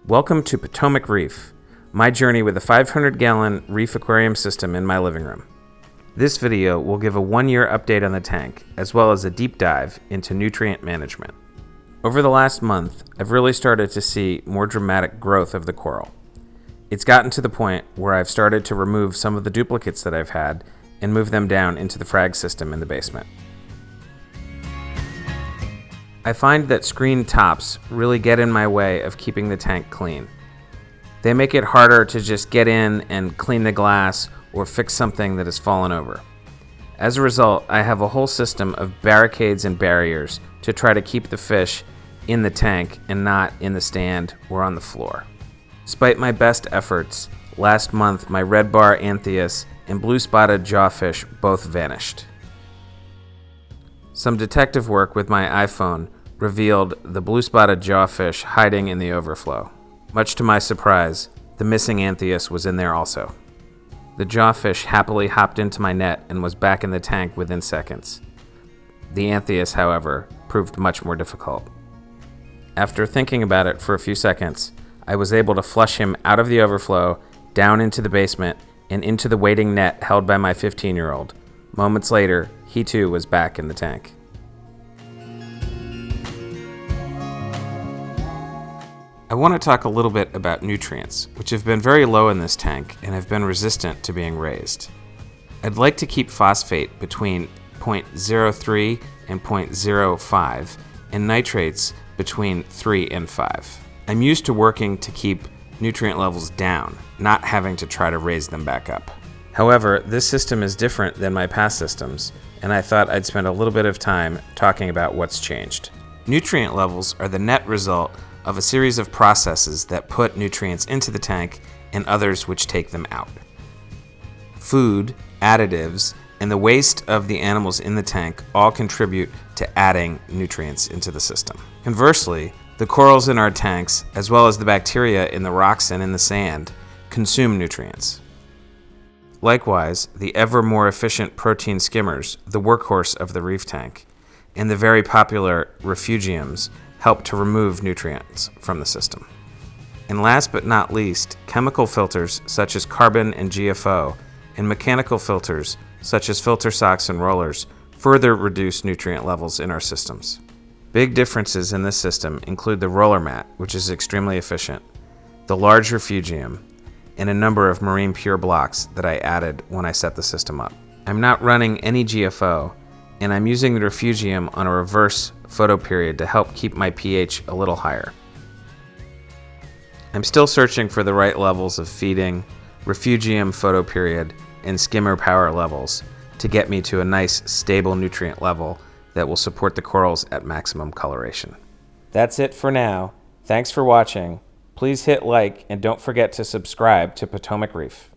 Welcome to Potomac Reef, my journey with a 500-gallon reef aquarium system in my living room. This video will give a 1-year update on the tank, as well as a deep dive into nutrient management. Over the last month, I've really started to see more dramatic growth of the coral. It's gotten to the point where I've started to remove some of the duplicates that I've had and move them down into the frag system in the basement. I find that screen tops really get in my way of keeping the tank clean. They make it harder to just get in and clean the glass or fix something that has fallen over. As a result, I have a whole system of barricades and barriers to try to keep the fish in the tank and not in the stand or on the floor. Despite my best efforts, last month my red bar anthias and blue-spotted jawfish both vanished. Some detective work with my iPhone revealed the blue-spotted jawfish hiding in the overflow. Much to my surprise, the missing anthias was in there also. The jawfish happily hopped into my net and was back in the tank within seconds. The anthias, however, proved much more difficult. After thinking about it for a few seconds, I was able to flush him out of the overflow, down into the basement, and into the waiting net held by my 15-year-old. Moments later, he too was back in the tank. I want to talk a little bit about nutrients, which have been very low in this tank and have been resistant to being raised. I'd like to keep phosphate between 0.03 and 0.05 and nitrates between 3 and 5. I'm used to working to keep nutrient levels down, not having to try to raise them back up. However, this system is different than my past systems, and I thought I'd spend a little bit of time talking about what's changed. Nutrient levels are the net result of a series of processes that put nutrients into the tank and others which take them out. Food, additives, and the waste of the animals in the tank all contribute to adding nutrients into the system. Conversely, the corals in our tanks, as well as the bacteria in the rocks and in the sand, consume nutrients. Likewise, the ever more efficient protein skimmers, the workhorse of the reef tank, and the very popular refugiums help to remove nutrients from the system. And last but not least, chemical filters such as carbon and GFO, and mechanical filters such as filter socks and rollers further reduce nutrient levels in our systems. Big differences in this system include the roller mat, which is extremely efficient, the large refugium, and a number of marine pure blocks that I added when I set the system up. I'm not running any GFO, and I'm using the refugium on a reverse photoperiod to help keep my pH a little higher. I'm still searching for the right levels of feeding, refugium photoperiod, and skimmer power levels to get me to a nice stable nutrient level that will support the corals at maximum coloration. That's it for now. Thanks for watching. Please hit like and don't forget to subscribe to Potomac Reef.